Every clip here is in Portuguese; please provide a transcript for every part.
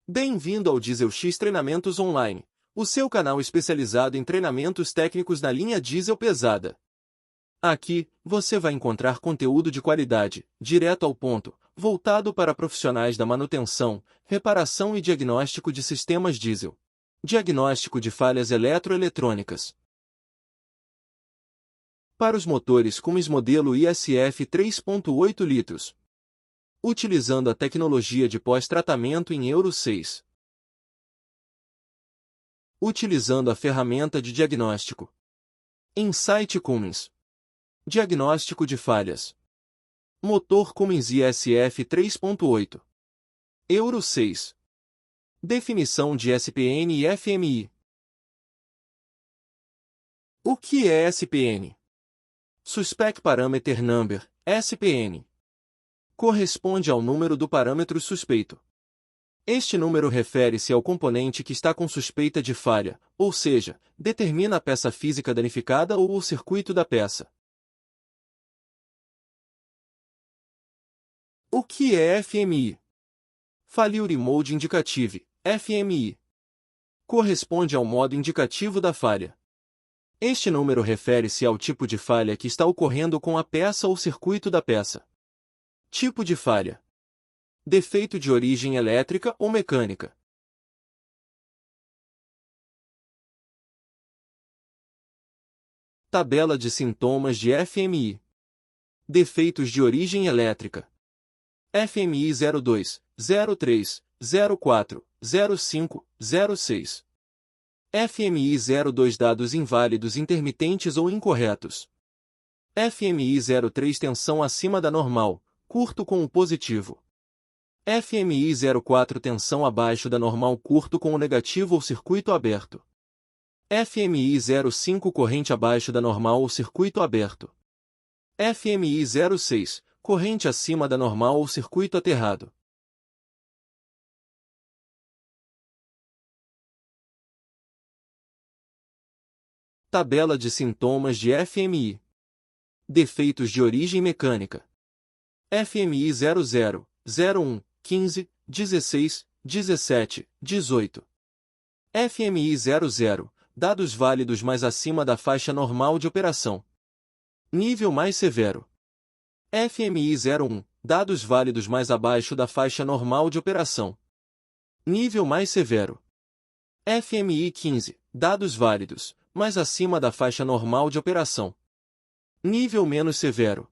Bem-vindo ao Diesel X Treinamentos Online, o seu canal especializado em treinamentos técnicos na linha diesel pesada. Aqui, você vai encontrar conteúdo de qualidade, direto ao ponto, voltado para profissionais da manutenção, reparação e diagnóstico de sistemas diesel. Diagnóstico de falhas eletroeletrônicas. Para os motores Cummins modelo ISF 3.8 litros. Utilizando a tecnologia de pós-tratamento em Euro 6. Utilizando a ferramenta de diagnóstico. Insight Cummins. Diagnóstico de falhas. Motor Cummins ISF 3.8. Euro 6. Definição de SPN e FMI. O que é SPN? Suspect Parameter Number, SPN. Corresponde ao número do parâmetro suspeito. Este número refere-se ao componente que está com suspeita de falha, ou seja, determina a peça física danificada ou o circuito da peça. O que é FMI? Failure Mode Indicative, FMI. Corresponde ao modo indicativo da falha. Este número refere-se ao tipo de falha que está ocorrendo com a peça ou circuito da peça. Tipo de falha. Defeito de origem elétrica ou mecânica. Tabela de sintomas de FMI. Defeitos de origem elétrica. FMI 02, 03, 04, 05, 06. FMI 02 dados inválidos intermitentes ou incorretos. FMI 03 tensão acima da normal, curto com o positivo. FMI 04 tensão abaixo da normal curto com o negativo ou circuito aberto. FMI 05 corrente abaixo da normal ou circuito aberto. FMI 06 corrente acima da normal ou circuito aterrado. Tabela de sintomas de FMI. Defeitos de origem mecânica. FMI 00, 01, 15, 16, 17, 18. FMI 00, dados válidos mais acima da faixa normal de operação. Nível mais severo. FMI 01, dados válidos mais abaixo da faixa normal de operação. Nível mais severo. FMI 15, dados válidos, mais acima da faixa normal de operação. Nível menos severo.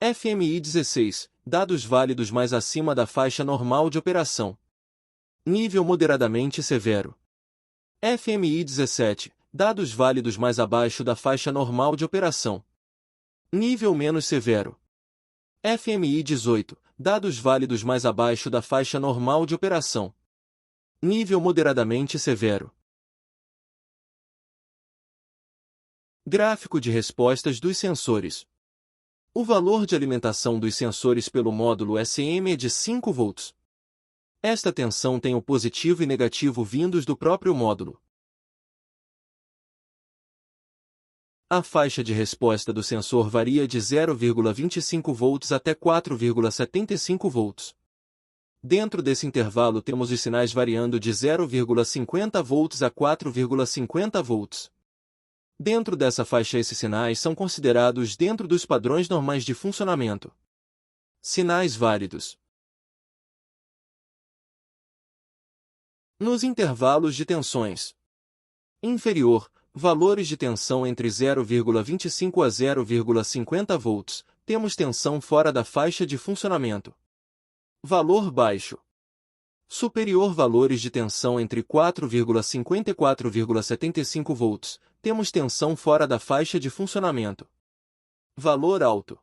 FMI 16, dados válidos mais acima da faixa normal de operação. Nível moderadamente severo. FMI 17, dados válidos mais abaixo da faixa normal de operação. Nível menos severo. FMI 18, dados válidos mais abaixo da faixa normal de operação. Nível moderadamente severo. Gráfico de respostas dos sensores. O valor de alimentação dos sensores pelo módulo SM é de 5 volts. Esta tensão tem o positivo e negativo vindos do próprio módulo. A faixa de resposta do sensor varia de 0,25 volts até 4,75 volts. Dentro desse intervalo temos os sinais variando de 0,50 volts a 4,50 volts. Dentro dessa faixa esses sinais são considerados dentro dos padrões normais de funcionamento. Sinais válidos. Nos intervalos de tensões. Inferior, valores de tensão entre 0,25 a 0,50 volts, temos tensão fora da faixa de funcionamento. Valor baixo. Superior valores de tensão entre 4,50 e 4,75 volts, temos tensão fora da faixa de funcionamento. Valor alto.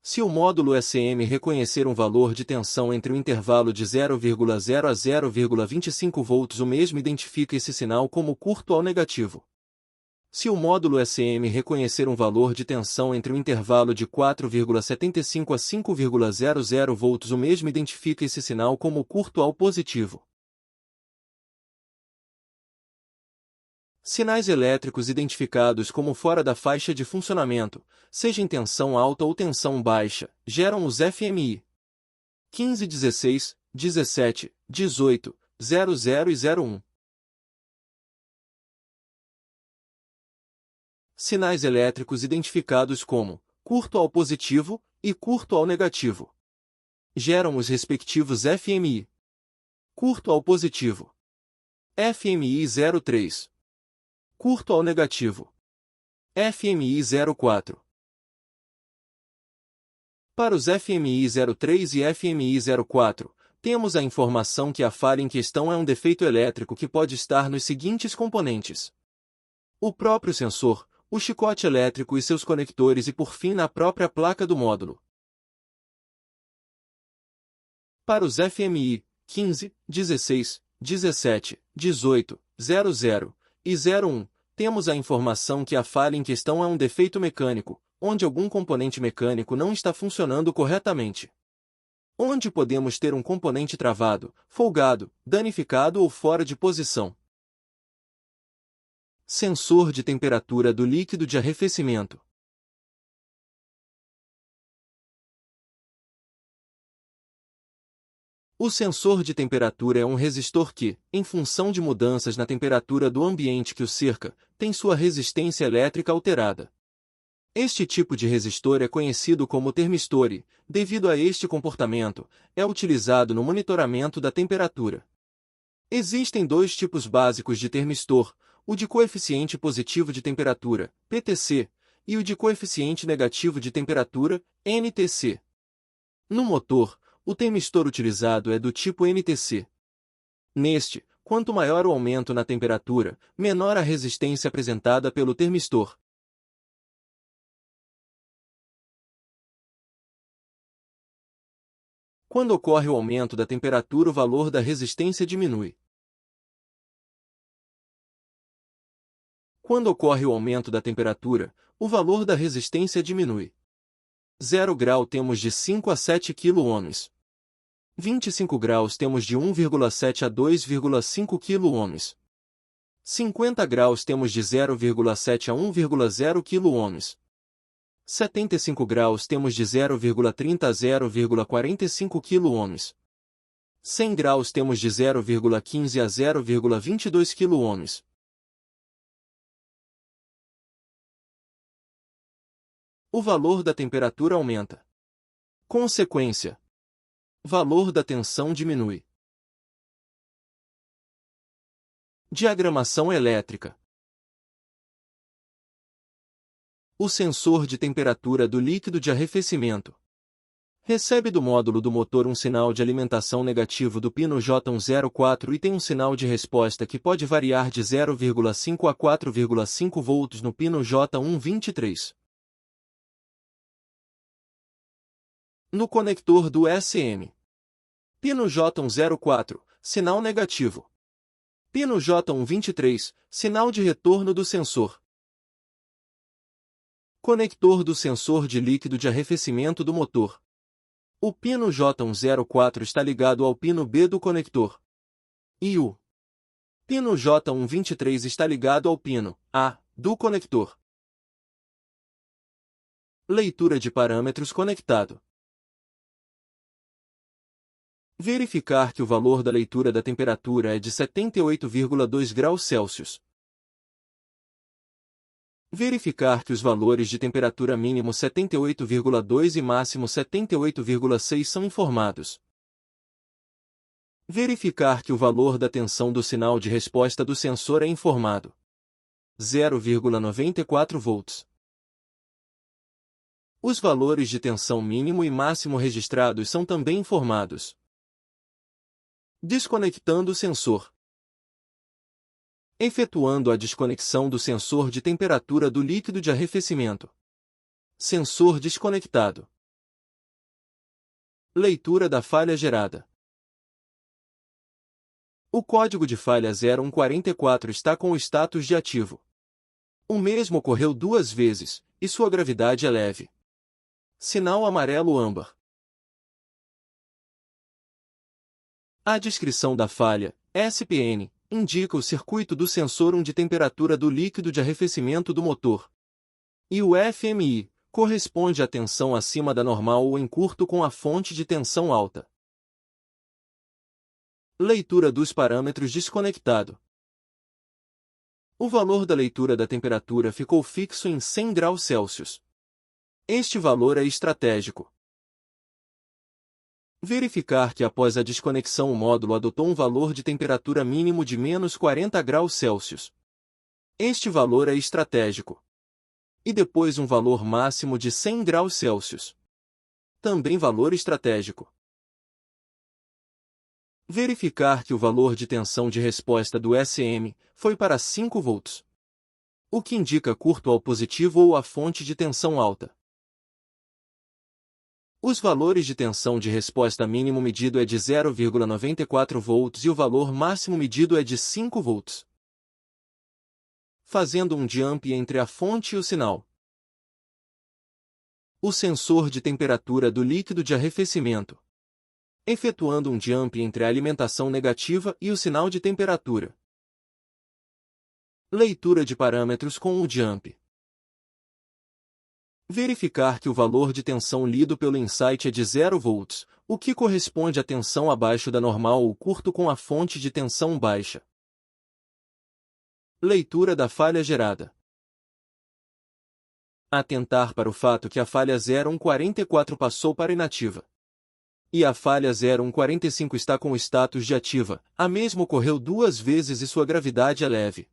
Se o módulo SM reconhecer um valor de tensão entre o intervalo de 0,0 a 0,25 volts, o mesmo identifica esse sinal como curto ao negativo. Se o módulo SM reconhecer um valor de tensão entre o intervalo de 4,75 a 5,00 volts, o mesmo identifica esse sinal como curto ao positivo. Sinais elétricos identificados como fora da faixa de funcionamento, seja em tensão alta ou tensão baixa, geram os FMI. 15, 16, 17, 18, 00 e 01. Sinais elétricos identificados como curto ao positivo e curto ao negativo. Geram os respectivos FMI. Curto ao positivo. FMI 03. Curto ao negativo. FMI 04. Para os FMI 03 e FMI 04, temos a informação que a falha em questão é um defeito elétrico que pode estar nos seguintes componentes: o próprio sensor, o chicote elétrico e seus conectores e por fim na própria placa do módulo. Para os FMI 15, 16, 17, 18, 00 e 01, temos a informação que a falha em questão é um defeito mecânico, onde algum componente mecânico não está funcionando corretamente. Onde podemos ter um componente travado, folgado, danificado ou fora de posição. Sensor de temperatura do líquido de arrefecimento. O sensor de temperatura é um resistor que, em função de mudanças na temperatura do ambiente que o cerca, tem sua resistência elétrica alterada. Este tipo de resistor é conhecido como termistor e, devido a este comportamento, é utilizado no monitoramento da temperatura. Existem dois tipos básicos de termistor, o de coeficiente positivo de temperatura, PTC, e o de coeficiente negativo de temperatura, NTC. No motor, o termistor utilizado é do tipo NTC. Neste, quanto maior o aumento na temperatura, menor a resistência apresentada pelo termistor. Quando ocorre o aumento da temperatura, o valor da resistência diminui. Quando ocorre o aumento da temperatura, o valor da resistência diminui. 0 grau temos de 5 a 7 kΩ. 25 graus temos de 1,7 a 2,5 kΩ. 50 graus temos de 0,7 a 1,0 kΩ. 75 graus temos de 0,30 a 0,45 kΩ. 100 graus temos de 0,15 a 0,22 kΩ. O valor da temperatura aumenta. Consequência: valor da tensão diminui. Diagramação elétrica. O sensor de temperatura do líquido de arrefecimento recebe do módulo do motor um sinal de alimentação negativo do pino J104 e tem um sinal de resposta que pode variar de 0,5 a 4,5 volts no pino J123. No conector do SM. Pino J104, sinal negativo. Pino J123, sinal de retorno do sensor. Conector do sensor de líquido de arrefecimento do motor. O pino J104 está ligado ao pino B do conector. E o pino J123 está ligado ao pino A do conector. Leitura de parâmetros conectado. Verificar que o valor da leitura da temperatura é de 78,2 graus Celsius. Verificar que os valores de temperatura mínimo 78,2 e máximo 78,6 são informados. Verificar que o valor da tensão do sinal de resposta do sensor é informado. 0,94 volts. Os valores de tensão mínimo e máximo registrados são também informados. Desconectando o sensor. Efetuando a desconexão do sensor de temperatura do líquido de arrefecimento. Sensor desconectado. Leitura da falha gerada. O código de falha 0144 está com o status de ativo. O mesmo ocorreu 2 vezes, e sua gravidade é leve. Sinal amarelo-âmbar. A descrição da falha, SPN, indica o circuito do sensor de temperatura do líquido de arrefecimento do motor. E o FMI corresponde à tensão acima da normal ou em curto com a fonte de tensão alta. Leitura dos parâmetros desconectado. O valor da leitura da temperatura ficou fixo em 100 graus Celsius. Este valor é estratégico. Verificar que após a desconexão o módulo adotou um valor de temperatura mínimo de menos 40 graus Celsius. Este valor é estratégico. E depois um valor máximo de 100 graus Celsius. Também valor estratégico. Verificar que o valor de tensão de resposta do SM foi para 5 volts. O que indica curto ao positivo ou a fonte de tensão alta. Os valores de tensão de resposta mínimo medido é de 0,94 volts e o valor máximo medido é de 5 volts. Fazendo um jump entre a fonte e o sinal. O sensor de temperatura do líquido de arrefecimento. Efetuando um jump entre a alimentação negativa e o sinal de temperatura. Leitura de parâmetros com o jump. Verificar que o valor de tensão lido pelo insight é de 0 volts, o que corresponde a tensão abaixo da normal ou curto com a fonte de tensão baixa. Leitura da falha gerada. Atentar para o fato que a falha 0144 passou para inativa. E a falha 0145 está com o status de ativa, a mesma ocorreu 2 vezes e sua gravidade é leve.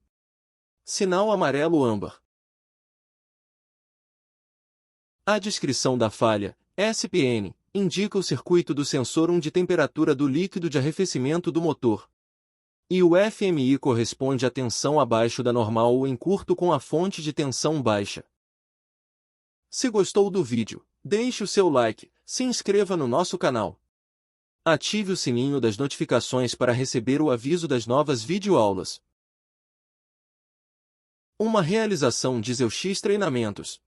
Sinal amarelo-âmbar. A descrição da falha, SPN, indica o circuito do sensor 1 de temperatura do líquido de arrefecimento do motor. E o FMI corresponde à tensão abaixo da normal ou em curto com a fonte de tensão baixa. Se gostou do vídeo, deixe o seu like, se inscreva no nosso canal. Ative o sininho das notificações para receber o aviso das novas videoaulas. Uma realização Diesel X Treinamentos.